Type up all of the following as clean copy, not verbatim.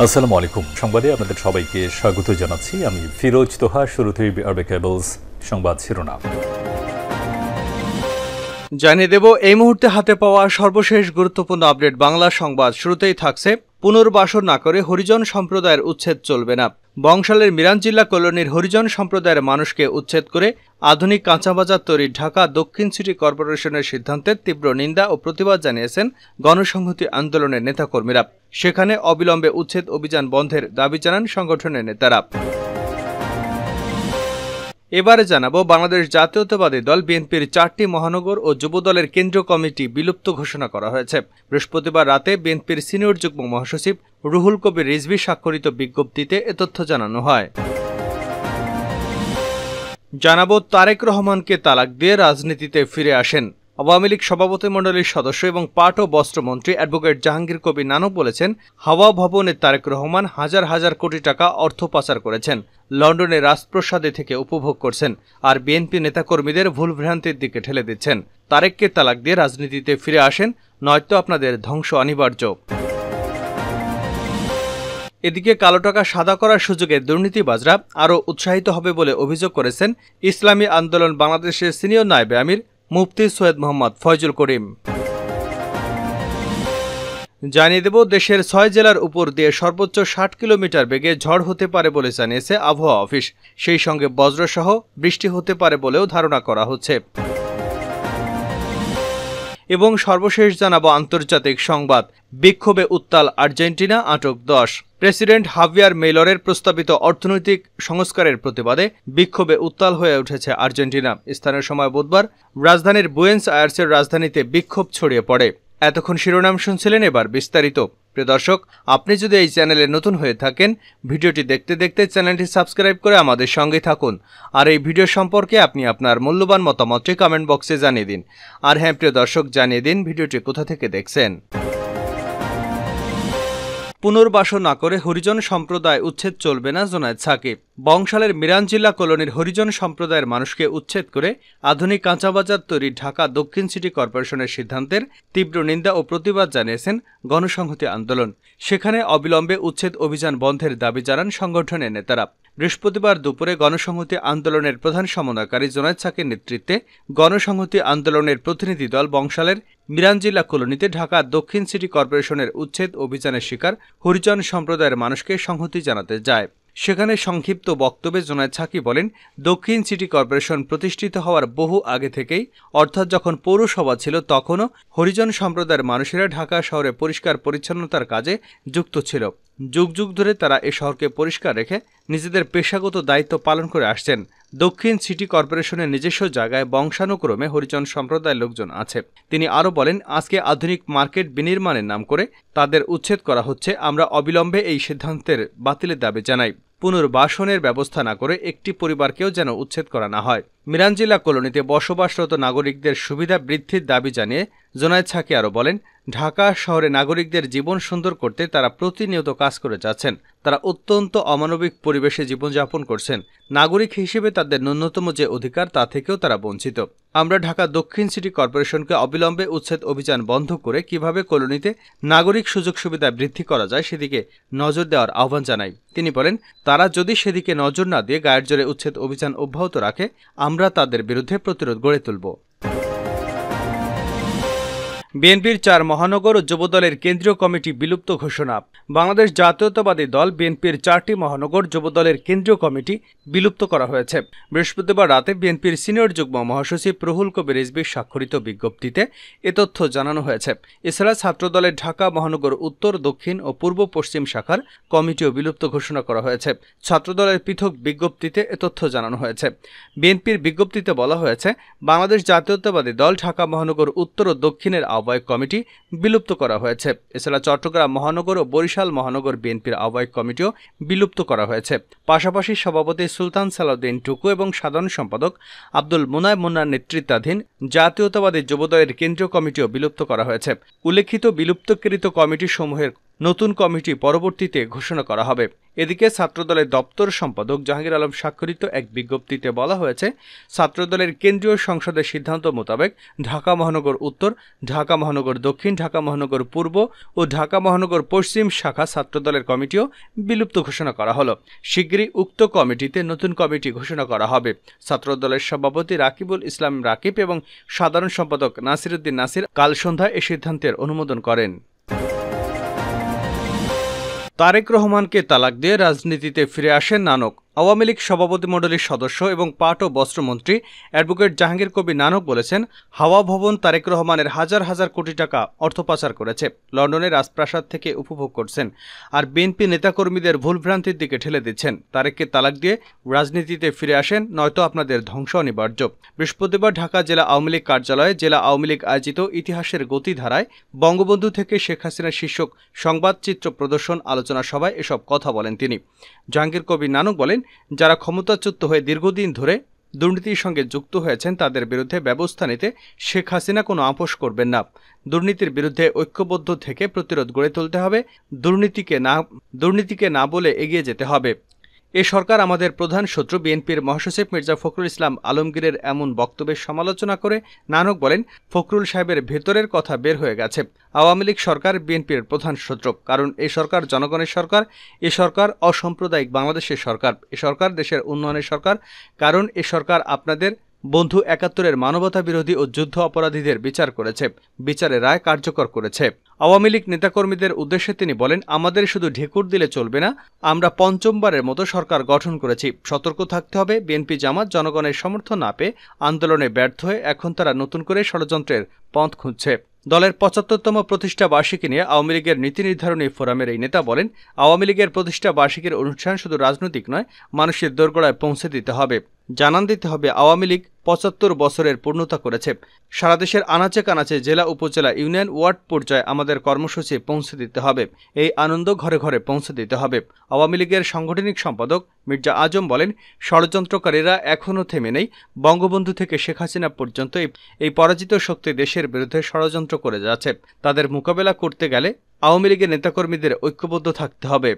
আসসালামু আলাইকুম। সংবাদে আপনাদের সবাইকে স্বাগত জানাচ্ছি। আমি ফিরোজ তোহা। শুরুতেই আরবে কেবলস সংবাদ শিরোনাম জানিয়ে দেব এই মুহূর্তে হাতে পাওয়া সর্বশেষ গুরুত্বপূর্ণ আপডেট বাংলা সংবাদ। শুরুতেই থাকছে পুনর্বাসন না করে হরিজন সম্প্রদায়ের উচ্ছেদ চলবে না। বংশালের মিরাঞ্জিল্লা কলোনির হরিজন সম্প্রদায়ের মানুষকে উচ্ছেদ করে আধুনিক কাঁচাবাজার তৈরির ঢাকা দক্ষিণ সিটি কর্পোরেশনের সিদ্ধান্তের তীব্র নিন্দা ও প্রতিবাদ জানিয়েছেন গণসংহতি আন্দোলনের নেতাকর্মীরা। সেখানে অবিলম্বে উচ্ছেদ অভিযান বন্ধের দাবি জানান সংগঠনের নেতারা। এবারে জানাবো বাংলাদেশ জাতীয়তাবাদী দল বিএনপির 4টি মহানগর ও যুবদলের কেন্দ্রীয় কমিটি বিলুপ্ত ঘোষণা করা হয়েছে। বৃহস্পতিবার রাতে বিএনপির সিনিয়র যুগ্ম মহাসচিব রুহুল কবির রিজভী স্বাক্ষরিত বিজ্ঞপ্তিতে এ তথ্য জানানো হয়। জানাবো তারেক রহমানকে তালাক দিয়ে রাজনীতিতে ফিরে আসেন। আওয়ামী লীগ সভাপতিমণ্ডলীর সদস্য এবং পাট ও বস্ত্রমন্ত্রী অ্যাডভোকেট জাহাঙ্গীর কবির নানক বলেছেন, হাওয়া ভবনে তারেক রহমান হাজার হাজার কোটি টাকা অর্থ পাচার করেছেন, লন্ডনে রাজপ্রাসাদে থেকে উপভোগ করছেন, আর বিএনপি নেতাকর্মীদের ভুলভ্রান্তির দিকে ঠেলে দিচ্ছেন। তারেককে তালাক দিয়ে রাজনীতিতে ফিরে আসেন, নয়তো আপনাদের ধ্বংস অনিবার্য। এদিকে কালো টাকা সাদা করার সুযোগে দুর্নীতিবাজরা আরও উৎসাহিত হবে বলে অভিযোগ করেছেন ইসলামী আন্দোলন বাংলাদেশের সিনিয়র নায়েবে আমির মুফতি সৈয়দ মোহাম্মদ ফয়জুল করিম। জানিয়ে দেব দেশের 6 জেলার উপর দিয়ে সর্বোচ্চ 60 কিলোমিটার বেগে ঝড় হতে পারে বলে জানিয়েছে আবহাওয়া অফিস। সেই সঙ্গে বজ্রসহ বৃষ্টি হতে পারে বলেও ধারণা করা হচ্ছে। এবং সর্বশেষ জানাবো আন্তর্জাতিক সংবাদ। বিক্ষোভে উত্তাল আর্জেন্টিনা, আটক 10। প্রেসিডেন্ট হাভিয়ার মেইলরের প্রস্তাবিত অর্থনৈতিক সংস্কারের প্রতিবাদে বিক্ষোভে উত্তাল হয়ে উঠেছে আর্জেন্টিনা। স্থানীয় সময় বুধবার রাজধানীর বুয়েন্স আয়ার্সের রাজধানীতে বিক্ষোভ ছড়িয়ে পড়ে। এতক্ষণ শিরোনাম শুনছিলেন, এবার বিস্তারিত। প্রিয় দর্শক, আপনি যদি এই চ্যানেলে নতুন হয়ে থাকেন, ভিডিওটি দেখতে দেখতে চ্যানেলটি সাবস্ক্রাইব করে আমাদের সঙ্গে থাকুন। আর এই ভিডিও সম্পর্কে আপনি আপনার মূল্যবান মতামতটি কমেন্ট বক্সে জানিয়ে দিন। আর হ্যাঁ প্রিয় দর্শক, জানিয়ে দিন ভিডিওটি কোথা থেকে দেখছেন। পুনর্বাসন না করে হরিজন সম্প্রদায় উচ্ছেদ চলবে না, জোনায়েদ সাকিব। বংশালের মিরাঞ্জিল্লা কলোনির হরিজন সম্প্রদায়ের মানুষকে উচ্ছেদ করে আধুনিক কাঁচাবাজার তৈরি ঢাকা দক্ষিণ সিটি কর্পোরেশনের সিদ্ধান্তের তীব্র নিন্দা ও প্রতিবাদ জানিয়েছেন গণসংহতি আন্দোলন। সেখানে অবিলম্বে উচ্ছেদ অভিযান বন্ধের দাবি জানান সংগঠনের নেতারা। বৃহস্পতিবার দুপুরে গণসংহতি আন্দোলনের প্রধান সমন্বয়কারী জোনায়েদ সাকির নেতৃত্বে গণসংহতি আন্দোলনের প্রতিনিধি দল বংশালের মিরাঞ্জিল্লা কলোনিতে ঢাকা দক্ষিণ সিটি কর্পোরেশনের উচ্ছেদ অভিযানের শিকার হরিজন সম্প্রদায়ের মানুষকে সংহতি জানাতে যায়। সেখানে সংক্ষিপ্ত বক্তব্যে জোনায়েদ সাকিব বলেন, দক্ষিণ সিটি কর্পোরেশন প্রতিষ্ঠিত হওয়ার বহু আগে থেকেই, অর্থাৎ যখন পৌরসভা ছিল তখনও হরিজন সম্প্রদায়ের মানুষেরা ঢাকা শহরে পরিষ্কার পরিচ্ছন্নতার কাজে যুক্ত ছিল। যুগ যুগ ধরে তারা এ শহরকে পরিষ্কার রেখে নিজেদের পেশাগত দায়িত্ব পালন করে আসছেন। দক্ষিণ সিটি কর্পোরেশনের নিজস্ব জায়গায় বংশানুক্রমে হরিজন সম্প্রদায়ের লোকজন আছে। তিনি আরও বলেন, আজকে আধুনিক মার্কেট বিনির্মাণের নাম করে তাদের উচ্ছেদ করা হচ্ছে। আমরা অবিলম্বে এই সিদ্ধান্তের বাতিলের দাবি জানাই। পুনর্বাসনের ব্যবস্থা না করে একটি পরিবারকেও যেন উচ্ছেদ করা না হয়। মিরাঞ্জিল্লা কলোনিতে বসবাসরত নাগরিকদের সুবিধা বৃদ্ধির দাবি জানিয়ে জোনায়েদ সাকি আরও বলেন, ঢাকা শহরে নাগরিকদের জীবন সুন্দর করতে তারা প্রতিনিয়ত কাজ করে যাচ্ছেন। তারা অত্যন্ত অমানবিক পরিবেশে জীবনযাপন করছেন। নাগরিক হিসেবে তাদের ন্যূনতম যে অধিকার তা থেকেও তারা বঞ্চিত। আমরা ঢাকা দক্ষিণ সিটি কর্পোরেশনকে অবিলম্বে উচ্ছেদ অভিযান বন্ধ করে কিভাবে কলোনিতে নাগরিক সুযোগ সুবিধা বৃদ্ধি করা যায় সেদিকে নজর দেওয়ার আহ্বান জানাই। তিনি বলেন, তারা যদি সেদিকে নজর না দিয়ে গায়ের জোরে উচ্ছেদ অভিযান অব্যাহত রাখে, আমরা তাদের বিরুদ্ধে প্রতিরোধ গড়ে তুলব। বিএনপির 4 মহানগর ও যুবদলের কেন্দ্রীয় কমিটি বিলুপ্ত ঘোষণা। বাংলাদেশ জাতীয়তাবাদী দল বিএনপির 4টি মহানগর যুবদলের কেন্দ্রীয় কমিটি বিলুপ্ত করা হয়েছে। বৃহস্পতিবার রাতে বিএনপির সিনিয়র যুগ্ম মহাসচিব রুহুল কবির রিজভী স্বাক্ষরিত বিজ্ঞপ্তিতে এ তথ্য জানানো হয়েছে। এছাড়া ছাত্রদলের ঢাকা মহানগর উত্তর, দক্ষিণ ও পূর্ব পশ্চিম শাখার কমিটিও বিলুপ্ত ঘোষণা করা হয়েছে। ছাত্রদলের পৃথক বিজ্ঞপ্তিতে এ তথ্য জানানো হয়েছে। বিএনপির বিজ্ঞপ্তিতে বলা হয়েছে, বাংলাদেশ জাতীয়তাবাদী দল ঢাকা মহানগর উত্তর ও দক্ষিণের আহ্বায়ক কমিটি বিলুপ্ত করা হয়েছে। এছাড়া চট্টগ্রাম মহানগর ও বরিশাল মহানগর বিএনপির আহ্বায়ক কমিটিও বিলুপ্ত করা হয়েছে। পাশাপাশি সভাপতি সুলতান সালাউদ্দিন টুকু এবং সাধারণ সম্পাদক আব্দুল মুনায় মুন্নার নেতৃত্বাধীন জাতীয়তাবাদী যুবদলের কেন্দ্রীয় কমিটিও বিলুপ্ত করা হয়েছে। উল্লেখিত বিলুপ্তকৃত কমিটি সমূহের নতুন কমিটি পরবর্তীতে ঘোষণা করা হবে। এদিকে ছাত্রদলের দপ্তর সম্পাদক জাহাঙ্গীর আলম স্বাক্ষরিত এক বিজ্ঞপ্তিতে বলা হয়েছে, ছাত্রদলের কেন্দ্রীয় সংসদের সিদ্ধান্ত মোতাবেক ঢাকা মহানগর উত্তর, ঢাকা মহানগর দক্ষিণ, ঢাকা মহানগর পূর্ব ও ঢাকা মহানগর পশ্চিম শাখা ছাত্রদলের কমিটিও বিলুপ্ত ঘোষণা করা হলো। শিগগিরই উক্ত কমিটিতে নতুন কমিটি ঘোষণা করা হবে। ছাত্রদলের সভাপতি রাকিবুল ইসলাম রাকিব এবং সাধারণ সম্পাদক নাসিরউদ্দিন নাসির কাল সন্ধ্যায় এ সিদ্ধান্তের অনুমোদন করেন। তারেক রহমানকে তালাক দিয়ে রাজনীতিতে ফিরে আসেন নানক। আওয়ামী লীগ সভাপতিমণ্ডলীর সদস্য এবং পাট ও বস্ত্রমন্ত্রী অ্যাডভোকেট জাহাঙ্গীর কবির নানক বলেছেন, হাওয়া ভবন তারেক রহমানের হাজার হাজার কোটি টাকা অর্থ পাচার করেছে, লন্ডনের রাজপ্রাসাদ থেকে উপভোগ করছেন, আর বিএনপি নেতাকর্মীদের ভুলভ্রান্তির দিকে ঠেলে দিচ্ছেন। তারেককে তালাক দিয়ে রাজনীতিতে ফিরে আসেন, নয়তো আপনাদের ধ্বংস অনিবার্য। বৃহস্পতিবার ঢাকা জেলা আওয়ামী লীগ কার্যালয়ে জেলা আওয়ামী লীগ আয়োজিত ইতিহাসের গতিধারায় বঙ্গবন্ধু থেকে শেখ হাসিনা শীর্ষক সংবাদচিত্র প্রদর্শন আলোচনা সভায় এসব কথা বলেন তিনি। জাহাঙ্গীর কবির নানক বলেন, যারা ক্ষমতাচ্যুত হয়ে দীর্ঘদিন ধরে দুর্নীতির সঙ্গে যুক্ত হয়েছেন তাদের বিরুদ্ধে ব্যবস্থা নিতে শেখ হাসিনা কোনো আপোষ করবেন না। দুর্নীতির বিরুদ্ধে ঐক্যবদ্ধ থেকে প্রতিরোধ গড়ে তুলতে হবে, দুর্নীতিকে না বলে এগিয়ে যেতে হবে। এ সরকার আমাদের প্রধান শত্রু। বিএনপির মহাসচিব মির্জা ফখরুল ইসলাম আলমগীরের এমন বক্তব্যের সমালোচনা করে নানক বলেন, ফখরুল সাহেবের ভেতরের কথা বের হয়ে গেছে। আওয়ামী লীগ সরকার বিএনপির প্রধান শত্রু, কারণ এ সরকার জনগণের সরকার, এ সরকার অসাম্প্রদায়িক বাংলাদেশের সরকার, এ সরকার দেশের উন্নয়নের সরকার, কারণ এ সরকার আপনাদের বন্ধু ৭১-এর মানবতা বিরোধী ও যুদ্ধ অপরাধীদের বিচার করেছে, বিচারের রায় কার্যকর করেছে। আওয়ামী লীগ নেতাকর্মীদের উদ্দেশ্যে তিনি বলেন, আমাদের শুধু ঢেকুর দিলে চলবে না, আমরা পঞ্চমবারের মতো সরকার গঠন করেছি। সতর্ক থাকতে হবে। বিএনপি জামাত জনগণের সমর্থন না পেয়ে আন্দোলনে ব্যর্থ হয়ে এখন তারা নতুন করে ষড়যন্ত্রের পথ খুঁজছে। দলের ৭৫তম প্রতিষ্ঠা বার্ষিকী নিয়ে আওয়ামী লীগের নীতি নির্ধারণী ফোরামের এই নেতা বলেন, আওয়ামী লীগের প্রতিষ্ঠা বার্ষিকীর অনুষ্ঠান শুধু রাজনৈতিক নয়, মানুষের দোরগোড়ায় পৌঁছে দিতে হবে, জানান দিতে হবে আওয়ামী লীগ ৭৫ বছরের পূর্ণতা করেছে। সারা দেশের আনাচে কানাচে জেলা, উপজেলা, ইউনিয়ন, ওয়ার্ড পর্যায়ে আমাদের কর্মসূচি পৌঁছে দিতে হবে। এই আনন্দ ঘরে ঘরে পৌঁছে দিতে হবে। আওয়ামী লীগের সাংগঠনিক সম্পাদক মির্জা আজম বলেন, ষড়যন্ত্রকারীরা এখনও থেমে নেই। বঙ্গবন্ধু থেকে শেখ হাসিনা পর্যন্ত এই পরাজিত শক্তি দেশের বিরুদ্ধে ষড়যন্ত্র করে যাচ্ছে। তাদের মোকাবেলা করতে গেলে আওয়ামী লীগের নেতাকর্মীদের ঐক্যবদ্ধ থাকতে হবে।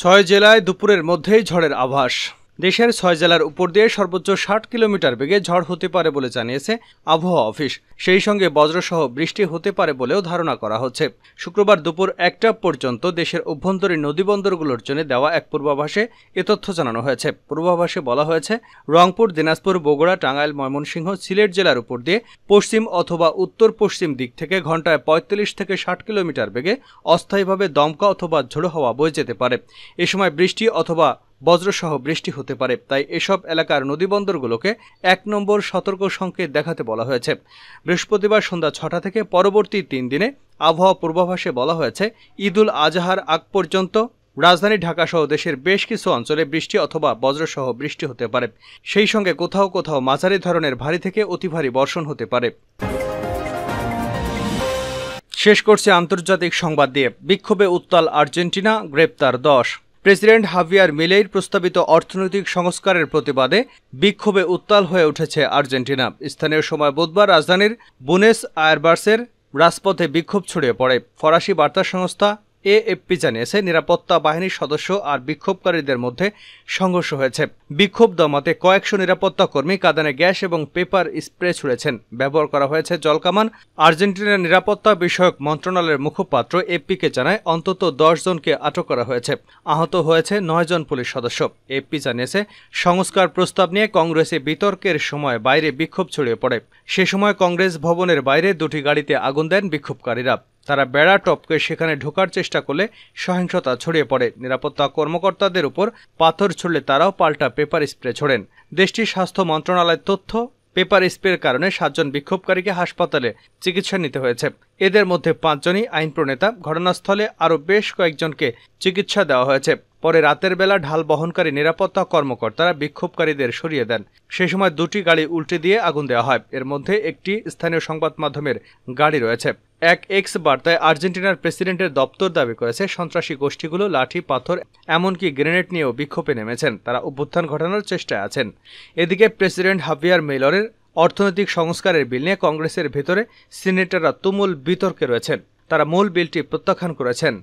৬ জেলায় দুপুরের মধ্যেই ঝড়ের আভাস। দেশের ৬ জেলার উপর দিয়ে সর্বোচ্চ ৬০ কিলোমিটার বেগে ঝড় হতে পারে বলে জানিয়েছে আবহাওয়া অফিস। সেই সঙ্গে বজ্রসহ বৃষ্টি হতে পারে বলেও ধারণা করা হচ্ছে। শুক্রবার দুপুর ১টা পর্যন্ত দেশের অভ্যন্তরীণ নদীবন্দরগুলোর জন্য দেওয়া এক পূর্বাভাসে এ তথ্য জানানো হয়েছে। পূর্বাভাসে বলা হয়েছে, রংপুর, দিনাজপুর, বগুড়া, টাঙ্গাইল, ময়মনসিংহ, সিলেট জেলার উপর দিয়ে পশ্চিম অথবা উত্তর পশ্চিম দিক থেকে ঘন্টায় ৪৫ থেকে ৬০ কিলোমিটার বেগে অস্থায়ীভাবে দমকা অথবা ঝোড়ো হাওয়া বয়ে যেতে পারে। এ সময় বৃষ্টি অথবা বজ্রসহ বৃষ্টি হতে পারে। তাই এসব এলাকার নদীবন্দরগুলোকে ১ নম্বর সতর্ক সংকেত দেখাতে বলা হয়েছে। বৃহস্পতিবার সন্ধ্যা ৬টা থেকে পরবর্তী ৩ দিনে আবহাওয়া পূর্বাভাসে বলা হয়েছে, ঈদুল আজহার আগ পর্যন্ত রাজধানী ঢাকা সহ দেশের বেশ কিছু অঞ্চলে বৃষ্টি অথবা বজ্রসহ বৃষ্টি হতে পারে। সেই সঙ্গে কোথাও কোথাও মাঝারি ধরনের ভারী থেকে অতি ভারী বর্ষণ হতে পারে। শেষ করছে আন্তর্জাতিক সংবাদ দিয়ে। বিক্ষোভে উত্তাল আর্জেন্টিনা, গ্রেপ্তার ১০। প্রেসিডেন্ট হাভিয়ার মিলেইর প্রস্তাবিত অর্থনৈতিক সংস্কারের প্রতিবাদে বিক্ষোভে উত্তাল হয়ে উঠেছে আর্জেন্টিনা। স্থানীয় সময় বুধবার রাজধানীর বুনেস আয়ারবাসের রাজপথে বিক্ষোভ ছড়িয়ে পড়ে। ফরাসি বার্তা সংস্থা এএফপি জানিয়েছে, নিরাপত্তা বাহিনীর সদস্য আর বিক্ষোভকারীদের মধ্যে সংঘর্ষ হয়েছে। বিক্ষোভ দমাতে কয়েকশো নিরাপত্তা কর্মী কাঁদানে গ্যাস এবং পেপার স্প্রে ছুড়েছেন। ব্যবহার করা হয়েছে জলকামান। আর্জেন্টিনার নিরাপত্তা বিষয়ক মন্ত্রণালয়ের মুখপাত্র এপিকে জানায়, অন্তত ১০ জনকে আটক করা হয়েছে। আহত হয়েছে ৯ জন পুলিশ সদস্য। এপি জানিয়েছে, সংস্কার প্রস্তাব নিয়ে কংগ্রেসে বিতর্কের সময় বাইরে বিক্ষোভ ছড়িয়ে পড়ে। সে সময় কংগ্রেস ভবনের বাইরে ২টি গাড়িতে আগুন দেন বিক্ষোভকারীরা। তারা বেড়া টপকে সেখানে ঢোকার চেষ্টা করলে সহিংসতা ছড়িয়ে পড়ে। নিরাপত্তা কর্মকর্তাদের উপর পাথর ছুড়লে তারাও পাল্টা পেপার স্প্রে ছোড়েন। দেশটির স্বাস্থ্য মন্ত্রণালয়ের তথ্য, পেপার স্প্রের কারণে ৭ জন বিক্ষোভকারীকে হাসপাতালে চিকিৎসা নিতে হয়েছে। এদের মধ্যে ৫ জনই আইন প্রণেতা। ঘটনাস্থলে আরও বেশ কয়েকজনকে চিকিৎসা দেওয়া হয়েছে। পরে রাতের বেলা ঢাল বহনকারী নিরাপত্তা কর্মকর্তারা বিক্ষোভকারীদের সরিয়ে দেন। সে সময় ২টি গাড়ি উল্টে দিয়ে আগুন দেওয়া হয়। এর মধ্যে একটি স্থানীয় সংবাদ মাধ্যমের গাড়ি রয়েছে। এক এক্স বার্তায় আর্জেন্টিনার প্রেসিডেন্টের দপ্তর দাবি করেছে, সন্ত্রাসী গোষ্ঠীগুলো লাঠি, পাথর, এমনকি গ্রেনেড নিয়েও বিক্ষোভে নেমেছেন। তারা অভ্যুত্থান ঘটানোর চেষ্টায় আছেন। এদিকে প্রেসিডেন্ট হাভিয়ার মিলেইরের অর্থনৈতিক সংস্কারের বিল নিয়ে কংগ্রেসের ভেতরে সিনেটররা তুমুল বিতর্কে রয়েছেন। তারা মূল বিলটি প্রত্যাখ্যান করেছেন।